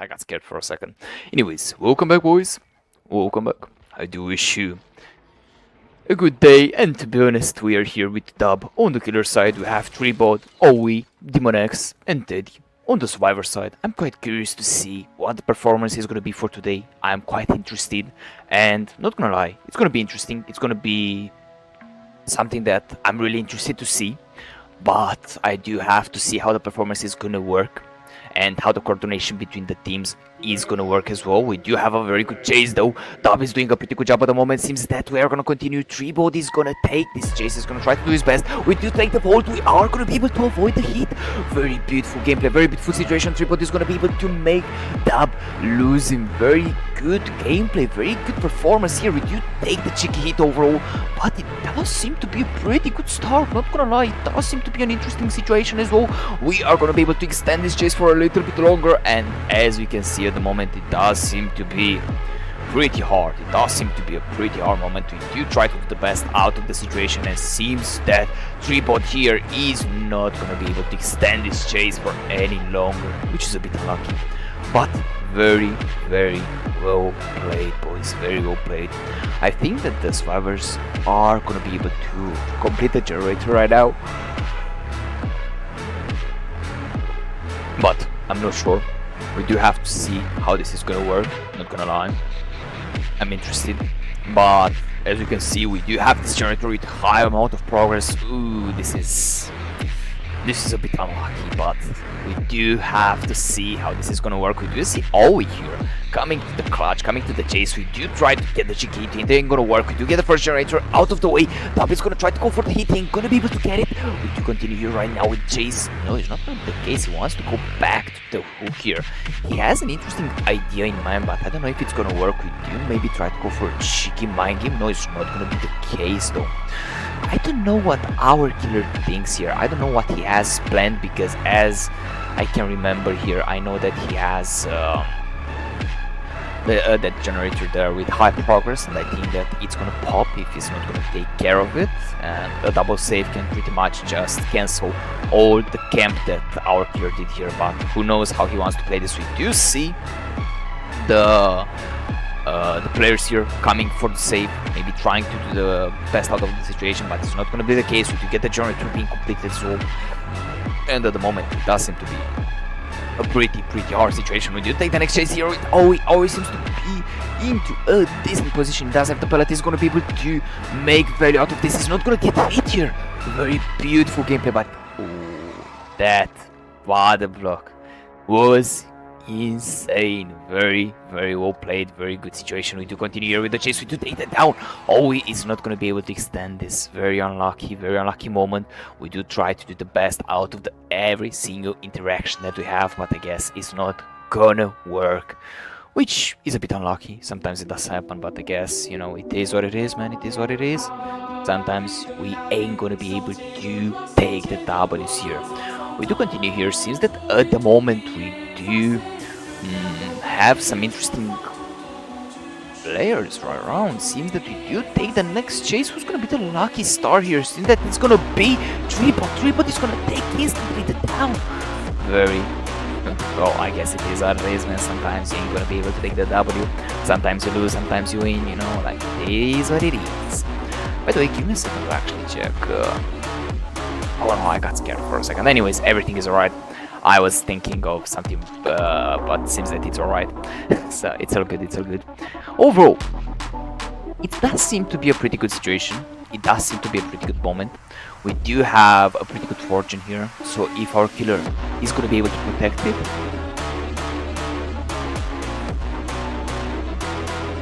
I got scared for a second. Anyways, welcome back, boys. Welcome back. I do wish you a good day, and to be honest, we are here with Dub. On the killer side, we have Treebot, Owie, Demonex, and Teddy. On the survivor side, I'm quite curious to see what the performance is gonna be for today. I'm quite interested, and not gonna lie, it's gonna be interesting. It's gonna be something that I'm really interested to see, but I do have to see how the performance is gonna work and how the coordination between the teams is gonna work as well. We do have a very good chase though. Dub is doing a pretty good job at the moment. Seems that we are gonna continue. Treebot is gonna take this chase, is gonna try to do his best. We do take the vault. We are gonna be able to avoid the hit. Very beautiful gameplay, very beautiful situation. Treebot is gonna be able to make Dub lose him. Very good gameplay, very good performance here. We do take the cheeky hit overall, but it does seem to be a pretty good start, not gonna lie. It does seem to be an interesting situation as well. We are gonna be able to extend this chase for a little bit longer, and as we can see at the moment, it does seem to be pretty hard. It does seem to be a pretty hard moment. We do try to do the best out of the situation, and it seems that Treebot here is not gonna be able to extend this chase for any longer, which is a bit unlucky, but very well played, boys. Very well played. I think that the survivors are gonna be able to complete the generator right now, but I'm not sure. We do have to see how this is gonna work, not gonna lie. I'm interested, but as you can see, we do have this generator with high amount of progress. Ooh, this is a bit unlucky, but we do have to see how this is gonna work. We do see Owie here coming to the clutch, coming to the chase. We do try to get the cheeky hit. It ain't gonna work. We do get the first generator out of the way. Dub is gonna try to go for the hit. He ain't gonna be able to get it. We do continue here right now with chase. No, it's not gonna be the case. He wants to go back to the hook here. He has an interesting idea in mind, but I don't know if it's gonna work. We do maybe try to go for a cheeky mind game. No, it's not gonna be the case though. I don't know what our killer thinks here. I don't know what he has planned, because as I can remember here, I know that he has that generator there with high progress, and I think that it's gonna pop if he's not gonna take care of it, and a double save can pretty much just cancel all the camp that our killer did here. But who knows how he wants to play this. We do see the players here coming for the save, maybe trying to do the best out of the situation, but it's not going to be the case. We do get the generator being completed, so, and at the moment it does seem to be a pretty hard situation. We do take the next chase here with Owie. Owie seems to be into a decent position. He does have the pellet. He's going to be able to make value out of this. He's not going to get hit here. Very beautiful gameplay, but ooh, that water block was insane. Very well played, very good situation. We do continue here with the chase. We do take that down. Owie is not going to be able to extend this. Very unlucky moment. We do try to do the best out of every single interaction that we have, but I guess it's not gonna work, which is a bit unlucky. Sometimes it does happen, but I guess, you know, it is what it is, man. It is what it is. Sometimes we ain't gonna be able to take the W's here. We do continue here. Seems that at the moment we do have some interesting players right around. Seems that we do take the next chase. Who's gonna be the lucky star here? Seems that it's gonna be Treebot. Treebot is gonna take instantly the down. Very well, I guess it is what it is, man. Sometimes you ain't gonna be able to take the W. Sometimes you lose, sometimes you win, you know, like it is what it is. By the way, give me a second to actually check. Oh no, I got scared for a second. Anyways, everything is alright. I was thinking of something, but it seems that it's alright. So it's all good, it's all good. Overall, it does seem to be a pretty good situation. It does seem to be a pretty good moment. We do have a pretty good fortune here, so if our killer is going to be able to protect it,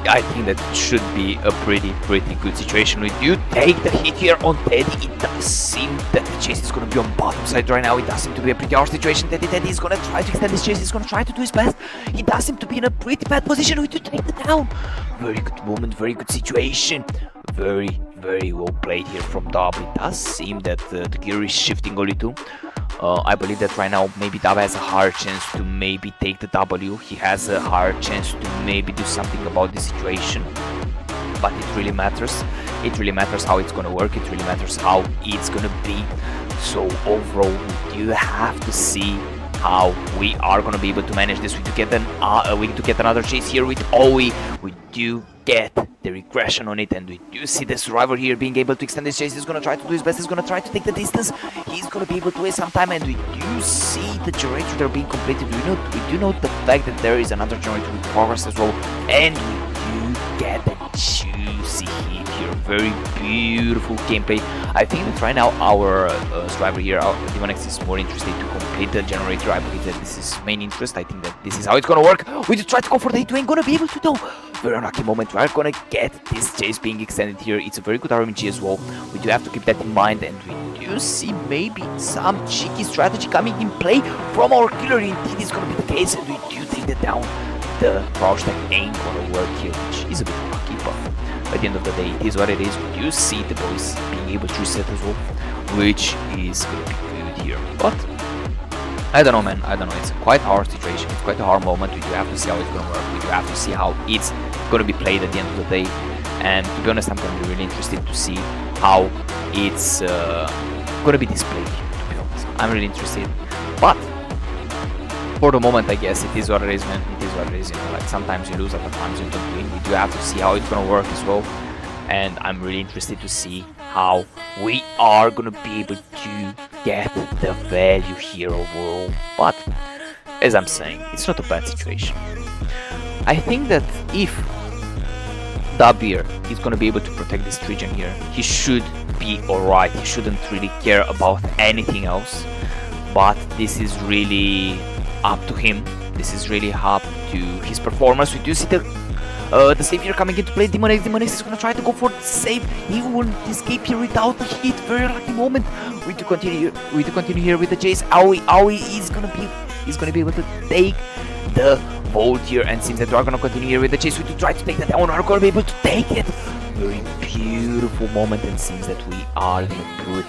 I think that it should be a pretty good situation. We do take the hit here on Teddy. It does seem that the chase is going to be on bottom side right now. It does seem to be a pretty hard situation. Teddy is going to try to extend this chase. He's going to try to do his best. He does seem to be in a pretty bad position. We do take the down. Very good moment, very good situation. Very well played here from Dub. It does seem that the gear is shifting a little. I believe that right now maybe Dub has a higher chance to maybe take the W. He has a higher chance to maybe do something about the situation. But it really matters. It really matters how it's gonna work. It really matters how it's gonna be. So overall, we do have to see how we are gonna be able to manage this. We do get another chase here with Owie. We do get the regression on it, and we do see the survivor here being able to extend this chase. He's gonna try to do his best. He's gonna try to take the distance. He's gonna be able to waste some time, and we do see the generator there being completed. We do note the fact that there is another generator with progress as well, and we do get the juicy hit here. Very beautiful gameplay. I think that right now our survivor here, Demonex, is more interested to complete the generator. I believe that this is main interest. I think that this is how it's gonna work. We just try to go for the hit. We ain't gonna be able to though. Very unlucky moment. We are gonna get this chase being extended here. It's a very good RNG as well. We do have to keep that in mind, and we do see maybe some cheeky strategy coming in play from our killer. Indeed, it's gonna be the case, and we do take that down. The crouch that ain't gonna work here, which is a bit lucky, but at the end of the day, it is what it is. We do see the boys being able to reset as well, which is gonna be good here. But I don't know, man. I don't know. It's a quite hard situation. It's quite a hard moment. We do have to see how it's gonna work. We do have to see how it's gonna be played at the end of the day. And to be honest, I'm gonna be really interested to see how it's gonna be displayed here. To be honest, I'm really interested. But for the moment, I guess it is what it is, man. It is what it is, you know, like sometimes you lose, other times you don't win. We do have to see how it's gonna work as well, and I'm really interested to see how we are gonna be able to get the value here overall. But as I'm saying, it's not a bad situation. I think that if Dub here is gonna be able to protect this region here, he should be alright. He shouldn't really care about anything else, but this is really up to him. This is really up to his performance. We do see the savior coming into play. Demonex is gonna try to go for the save. He won't escape here without a hit. Very lucky moment. We do continue here with the chase. Owie is gonna be able to take the hold here, and seems that we are gonna continue here with the chase. We do try to take that down. We are gonna be able to take it. Very beautiful moment, and seems that we are gonna put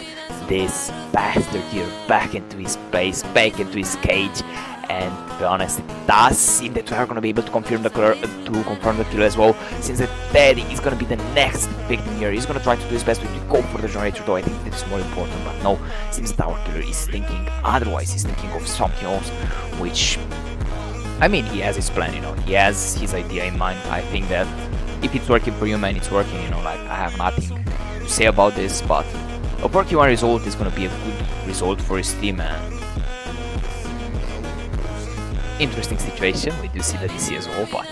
this bastard here back into his place, back into his cage. And to be honest, it does seem that we are going to be able to confirm the kill as well, since that Teddy is going to be the next victim here. He's going to try to do his best to go for the generator, though I think it's more important. But no, seems that our killer is thinking otherwise. He's thinking of something else, which, I mean, he has his plan, you know, he has his idea in mind. I think that if it's working for you, man, it's working, you know, like, I have nothing to say about this, but a working one result is going to be a good result for his team, and interesting situation. We do see the DC as well, but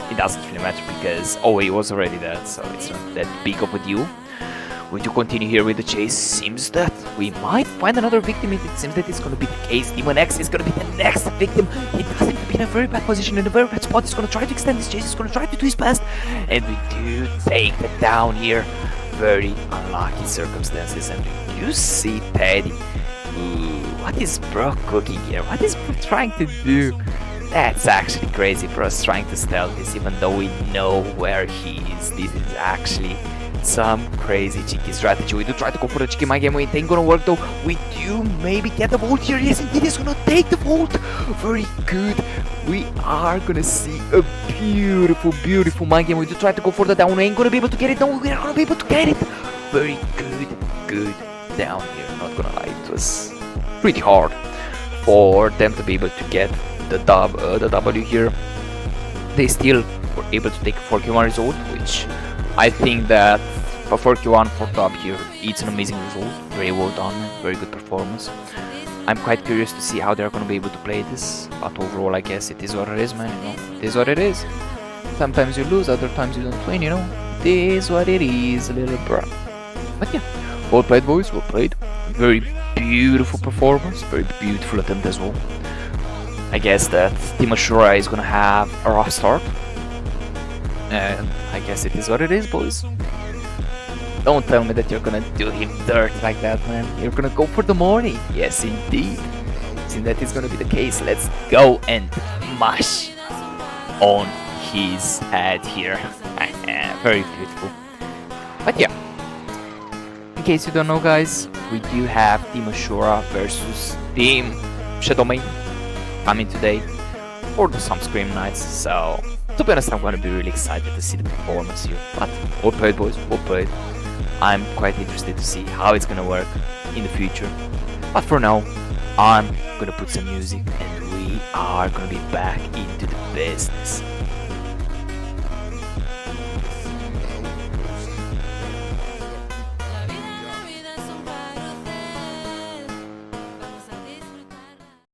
it doesn't really matter because Owie was already there, so it's not that big of a deal. We do continue here with the chase. Seems that we might find another victim. It seems that it's going to be the case. Demonex is going to be the next victim. He doesn't be in a very bad position, in a very bad spot. He's going to try to extend this chase. He's going to try to do his best, and we do take that down here. Very unlucky circumstances, and we do see Teddy. Ooh, what is bro cooking here? What is bro trying to do? That's actually crazy for us trying to stealth this, even though we know where he is. This is actually some crazy cheeky strategy. We do try to go for the cheeky mind game. It ain't gonna work though. We do maybe get the vault here. Yes, indeed, he's gonna take the vault. Very good. We are gonna see a beautiful, beautiful mind game. We do try to go for the down. We ain't gonna be able to get it. No, we are gonna be able to get it. Very good down here. Not gonna lie, it was pretty hard for them to be able to get the W here. They still were able to take a 4Q1 result, which I think that a 4Q1 for Dub here, it's an amazing result. Very well done, very good performance. I'm quite curious to see how they're going to be able to play this, but overall I guess it is what it is, man, you know. It is what it is. Sometimes you lose, other times you don't win, you know. It is what it is, little bro. But yeah, well played boys, well played. Very beautiful performance, very beautiful attempt as well. I guess that Team Aashura is gonna have a rough start, and I guess it is what it is, boys. Don't tell me that you're gonna do him dirt like that, man. You're gonna go for the morning. Yes, indeed. Since that is gonna be the case, let's go and mash on his head here. Very beautiful. But yeah, in case you don't know, guys, we do have Team Aashura versus Team Shadowmane coming today for the Some Scream Nights, so to be honest, I'm gonna be really excited to see the performance here. But well played, boys, well played. I'm quite interested to see how it's gonna work in the future. But for now, I'm gonna put some music and we are gonna be back into the business.